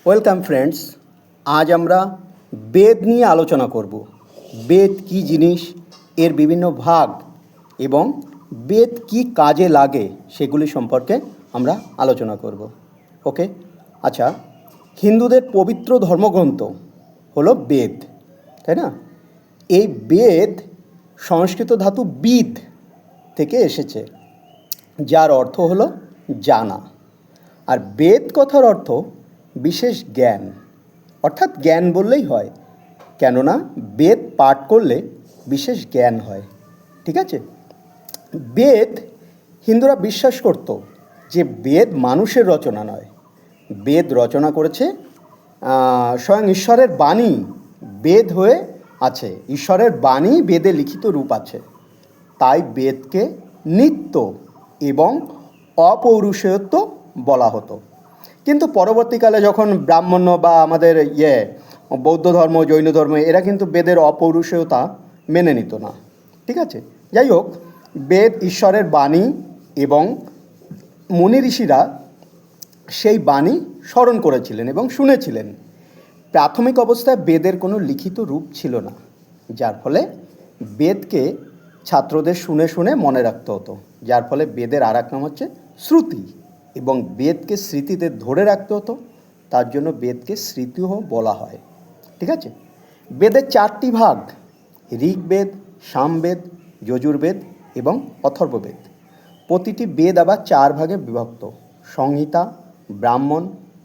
Welcome friends. আজ আমরা বেদ নিয়ে আলোচনা করব। বেদ কি জিনিস, এর বিভিন্ন ভাগ এবং বেদ কি কাজে লাগে সেগুলি সম্পর্কে আমরা আলোচনা করব। ওকে, আচ্ছা, হিন্দুদের পবিত্র ধর্মগ্রন্থ হলো বেদ, তাই না? এই বেদ সংস্কৃত ধাতু বিদ থেকে এসেছে, যার অর্থ হলো জানা। আর বেদ কথার অর্থ বিশেষ জ্ঞান, অর্থাৎ জ্ঞান বললেই হয়, কেননা বেদ পাঠ করলে বিশেষ জ্ঞান হয়। ঠিক আছে? বেদ, হিন্দুরা বিশ্বাস করত যে বেদ মানুষের রচনা নয়, বেদ রচনা করেছে স্বয়ং ঈশ্বরের বাণী বেদ হয়ে আছে, ঈশ্বরের বাণী বেদে লিখিত রূপ আছে। তাই বেদকে নিত্য এবং অপৌরুষেয়ত্ব বলা হতো। কিন্তু পরবর্তীকালে যখন ব্রাহ্মণ্য বা আমাদের বৌদ্ধ ধর্ম, জৈন ধর্ম, এরা কিন্তু বেদের অপৌরুষেয়তা মেনে নিত না। ঠিক আছে? যাই হোক, বেদ ঈশ্বরের বাণী এবং মুনি ঋষিরা সেই বাণী স্মরণ করেছিলেন এবং শুনেছিলেন। প্রাথমিক অবস্থায় বেদের কোনো লিখিত রূপ ছিল না, যার ফলে বেদকে ছাত্রদের শুনে শুনে মনে রাখতে হতো, যার ফলে বেদের আর এক নাম হচ্ছে শ্রুতি। এবং বেদকে স্মৃতিতে ধরে রাখতে হতো, তার জন্য বেদকে স্মৃতিও বলা হয়। ঠিক আছে? বেদের চারটি ভাগ: ঋগ্বেদ, সামবেদ, যজুর্বেদ এবং অথর্ববেদ। প্রতিটি বেদ আবার চার ভাগে বিভক্ত: সংহিতা, ব্রাহ্মণ,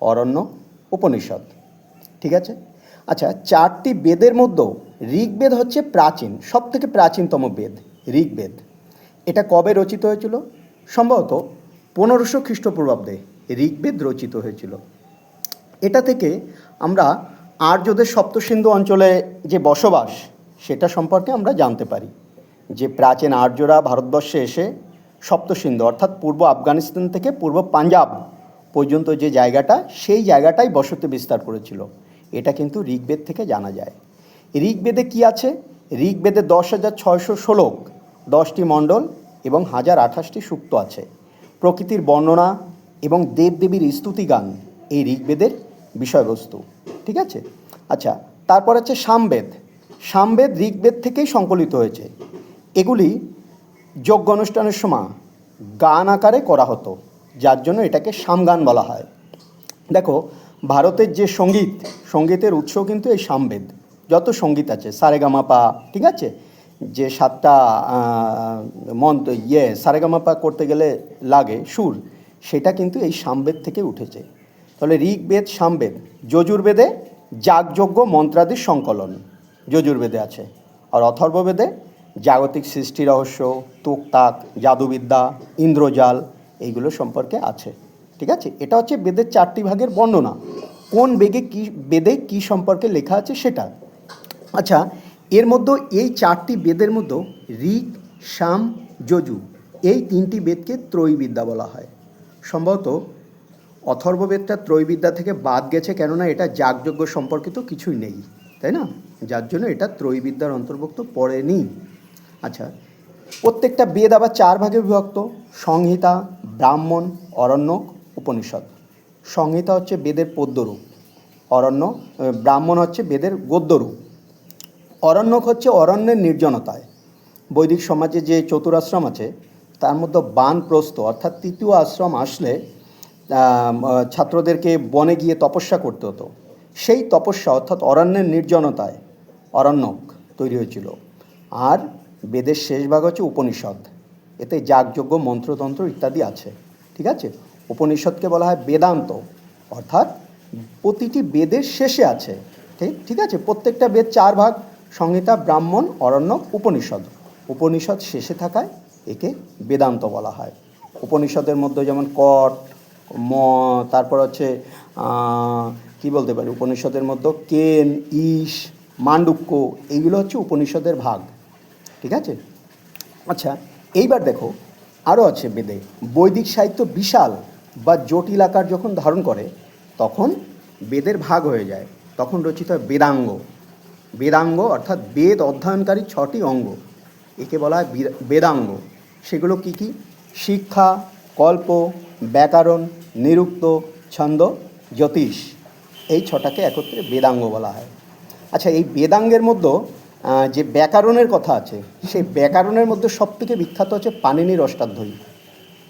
অরণ্যক, উপনিষদ। ঠিক আছে? আচ্ছা, চারটি বেদের মধ্যেও ঋগ্বেদ হচ্ছে প্রাচীন, সব থেকে প্রাচীনতম বেদ ঋগ্বেদ। এটা কবে রচিত হয়েছিল? সম্ভবত 1500 খ্রিস্টপূর্বাব্দে ঋগ্বেদ রচিত হয়েছিল। এটা থেকে আমরা আর্যদের সপ্তসিন্ধু অঞ্চলে যে বসবাস, সেটা সম্পর্কে আমরা জানতে পারি যে প্রাচীন আর্যরা ভারতবর্ষে এসে সপ্তসিন্ধু অর্থাৎ পূর্ব আফগানিস্তান থেকে পূর্ব পাঞ্জাব পর্যন্ত যে জায়গাটা, সেই জায়গাটাই বসতি বিস্তার করেছিল। এটা কিন্তু ঋগ্বেদ থেকে জানা যায়। ঋগ্বেদে কি আছে? ঋগ্বেদে 10,600 শ্লোক, 10টি মণ্ডল এবং 1028টি সূক্ত আছে। প্রকৃতির বর্ণনা এবং দেবদেবীর স্তুতিগান এই ঋগ্বেদের বিষয়বস্তু। ঠিক আছে? আচ্ছা, তারপর আছে সামবেদ। সামবেদ ঋগ্বেদ থেকেই সংকলিত হয়েছে। এগুলি যজ্ঞ অনুষ্ঠানের সময় গান আকারে করা হতো, যার জন্য এটাকে সামগান বলা হয়। দেখো, ভারতের যে সঙ্গীতের উৎস কিন্তু এই সামবেদ। যত সঙ্গীত আছে, সারেগামাপা, ঠিক আছে, যে 7টা মন্ত্র সারেগামাপা করতে গেলে লাগে সুর, সেটা কিন্তু এই সামবেদ থেকে উঠেছে। তাহলে ঋগ্বেদ, সামবেদ। যজুর্বেদে যাগযজ্ঞ মন্ত্রাদির সংকলন যজুর্বেদে আছে। আর অথর্ববেদে জাগতিক সৃষ্টি রহস্য, তুকতাক, জাদুবিদ্যা, ইন্দ্রজাল, এইগুলো সম্পর্কে আছে। ঠিক আছে? এটা হচ্ছে বেদের চারটি ভাগের বর্ণনা। কোন বেদে কী সম্পর্কে লেখা আছে সেটা। আচ্ছা, এর মধ্যে এই চারটি বেদের মধ্যে ঋগ, সাম, যজু, এই তিনটি বেদকে ত্রয়ীবিদ্যা বলা হয়। সম্ভবত অথর্ববেদটা ত্রয়ীবিদ্যা থেকে বাদ গেছে, কেননা এটা যাগযজ্ঞ সম্পর্কিত কিছুই নেই, তাই না? যার জন্য এটা ত্রয়ীবিদ্যার অন্তর্ভুক্ত পড়েনি। আচ্ছা, প্রত্যেকটা বেদ আবার চার ভাগে বিভক্ত: সংহিতা, ব্রাহ্মণ, অরণ্যক, উপনিষদ। সংহিতা হচ্ছে বেদের পদ্যরূপ, ব্রাহ্মণ হচ্ছে বেদের গদ্যরূপ, অরণ্যক হচ্ছে অরণ্যের নির্জনতায়। বৈদিক সমাজে যে চতুরাশ্রম আছে, তার মধ্যে বানপ্রস্থ অর্থাৎ তৃতীয় আশ্রম আসলে ছাত্রদেরকে বনে গিয়ে তপস্যা করতে হতো। সেই তপস্যা অর্থাৎ অরণ্যের নির্জনতায় অরণ্যক তৈরি হয়েছিল। আর বেদের শেষ ভাগ হচ্ছে উপনিষদ। এতে যাগযজ্ঞ, মন্ত্রতন্ত্র ইত্যাদি আছে। ঠিক আছে? উপনিষদকে বলা হয় বেদান্ত, অর্থাৎ প্রতিটি বেদের শেষে আছে। ঠিক আছে? প্রত্যেকটা বেদ চার ভাগ: সংহিতা, ব্রাহ্মণ, অরণ্যক, উপনিষদ। উপনিষদ শেষে থাকায় একে বেদান্ত বলা হয়। উপনিষদের মধ্যে যেমন কট, তারপর হচ্ছে কি বলতে পারি, উপনিষদের মধ্যে কেন, ঈশ, মান্ডুক্য, এইগুলো হচ্ছে উপনিষদের ভাগ। ঠিক আছে? আচ্ছা, এইবার দেখো, আরও আছে বেদে। বৈদিক সাহিত্য বিশাল বা জটিল আকার যখন ধারণ করে, তখন বেদের ভাগ হয়ে যায়, তখন রচিত হয় বেদাঙ্গ। বেদাঙ্গ অর্থাৎ বেদ অধ্যয়নকারী 6টি অঙ্গ, একে বলা হয় বেদাঙ্গ। সেগুলো কি কি? শিক্ষা, কল্প, ব্যাকরণ, নিরুক্ত, ছন্দ, জ্যোতিষ। এই ছটাকে একত্রে বেদাঙ্গ বলা হয়। আচ্ছা, এই বেদাঙ্গের মধ্যে যে ব্যাকরণের কথা আছে, সেই ব্যাকরণের মধ্যে সবথেকে বিখ্যাত হচ্ছে পাণিনির অষ্টাধ্যায়ী।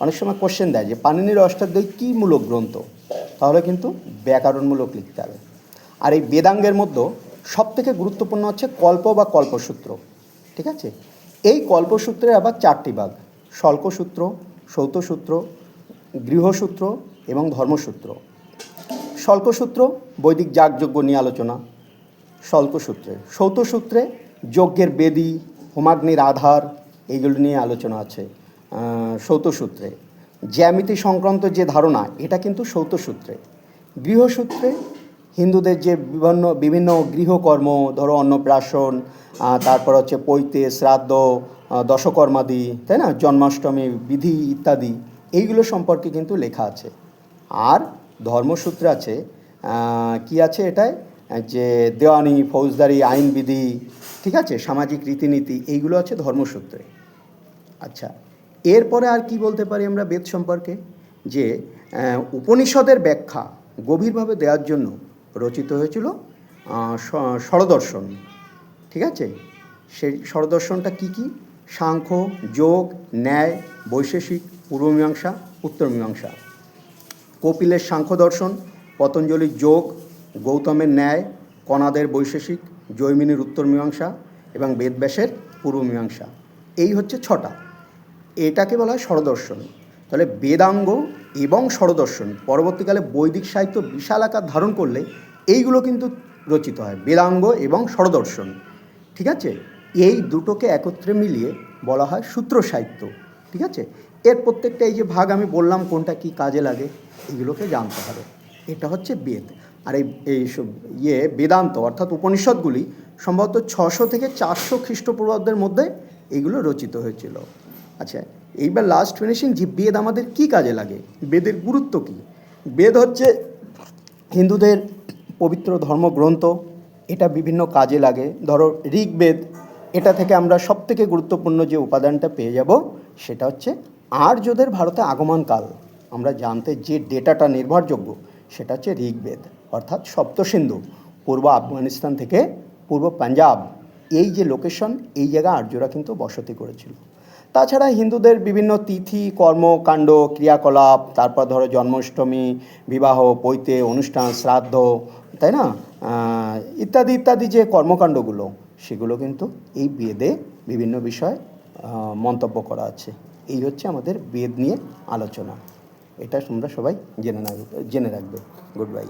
অনেক সময় কোশ্চেন দেয় যে পাণিনির অষ্টাধ্যায়ী কী মূলক গ্রন্থ, তাহলে কিন্তু ব্যাকরণমূলক লিখতে হবে। আর এই বেদাঙ্গের মধ্যে সবথেকে গুরুত্বপূর্ণ হচ্ছে কল্প বা কল্পসূত্র। ঠিক আছে, এই কল্পসূত্রের আবার চারটি ভাগ: শল্কসূত্র, সৌতসূত্র, গৃহসূত্র এবং ধর্মসূত্র। শল্কসূত্র বৈদিক যাগযজ্ঞ নিয়ে আলোচনা শল্কসূত্রে। সৌতসূত্রে যজ্ঞের বেদী, হোমাগ্নির আধার, এইগুলো নিয়ে আলোচনা আছে সৌতসূত্রে। জ্যামিতি সংক্রান্ত যে ধারণা, এটা কিন্তু সৌতসূত্রে। গৃহসূত্রে হিন্দুদের যে বিভিন্ন গৃহকর্ম, ধরো অন্নপ্রাশন, তারপর হচ্ছে পৈতে, শ্রাদ্ধ, দশকর্মাদি, তাই না, জন্মাষ্টমী বিধি ইত্যাদি, এইগুলো সম্পর্কে কিন্তু লেখা আছে। আর ধর্মসূত্রে আছে কি আছে এটায়, যে দেওয়ানি, ফৌজদারি, আইনবিধি, ঠিক আছে, সামাজিক রীতিনীতি, এইগুলো আছে ধর্মসূত্রে। আচ্ছা, এরপরে আর কি বলতে পারি আমরা বেদ সম্পর্কে, যে উপনিষদের ব্যাখ্যা গভীরভাবে দেওয়ার জন্য রচিত হয়েছিল ষড়দর্শন। ঠিক আছে, সেই ষড়দর্শনটা কি কি? সাংখ্য, যোগ, ন্যায়, বৈশেষিক, পূর্বমীমাংসা, উত্তরমীমাংসা। কপিলের সাংখ্য দর্শন, পতঞ্জলির যোগ, গৌতমের ন্যায়, কণাদের বৈশেষিক, জৈমিনীর উত্তরমীমাংসা এবং বেদব্যাসের পূর্বমীমাংসা। এই হচ্ছে ছটা। এটাকে বলা হয় ষড়দর্শন। তাহলে বেদাঙ্গ এবং ষড়দর্শন পরবর্তীকালে বৈদিক সাহিত্য বিশাল আকার ধারণ করলে এইগুলো কিন্তু রচিত হয়, বেদাঙ্গ এবং ষড়দর্শন। ঠিক আছে, এই দুটোকে একত্রে মিলিয়ে বলা হয় সূত্র সাহিত্য। ঠিক আছে, এর প্রত্যেকটা এই যে ভাগ আমি বললাম কোনটা কি কাজে লাগে, এগুলোকে জানতে হবে। এটা হচ্ছে বেদ। আর এই বেদান্ত অর্থাৎ উপনিষদগুলি সম্ভবত 600 থেকে 400 খ্রিস্টপূর্বাব্দের মধ্যে এইগুলো রচিত হয়েছিল। আচ্ছা, এইবার লাস্ট ফিনিশিং, যে বেদ আমাদের কি কাজে লাগে, বেদের গুরুত্ব কী। বেদ হচ্ছে হিন্দুদের পবিত্র ধর্মগ্রন্থ, এটা বিভিন্ন কাজে লাগে। ধরো ঋগ্বেদ, এটা থেকে আমরা সবথেকে গুরুত্বপূর্ণ যে উপাদানটা পেয়ে যাব, সেটা হচ্ছে আর্যদের ভারতে আগমনকাল আমরা জানতে যে ডেটাটা নির্ভরযোগ্য, সেটা হচ্ছে ঋগ্বেদ। অর্থাৎ সপ্তসিন্ধু, পূর্ব আফগানিস্তান থেকে পূর্ব পাঞ্জাব, এই যে লোকেশন, এই জায়গায় আর্যরা কিন্তু বসতি করেছিল। তাছাড়া হিন্দুদের বিভিন্ন তিথি, কর্মকাণ্ড, ক্রিয়াকলাপ, তারপর ধরো জন্মাষ্টমী, বিবাহ, পৈতে, অনুষ্ঠান, শ্রাদ্ধ, তাই না, ইত্যাদি ইত্যাদি যে কর্মকাণ্ডগুলো, সেগুলো কিন্তু এই বেদে বিভিন্ন বিষয় মন্তব্য করা আছে। এই হচ্ছে আমাদের বেদ নিয়ে আলোচনা। এটা তোমরা সবাই জেনে রাখবে। Good bye.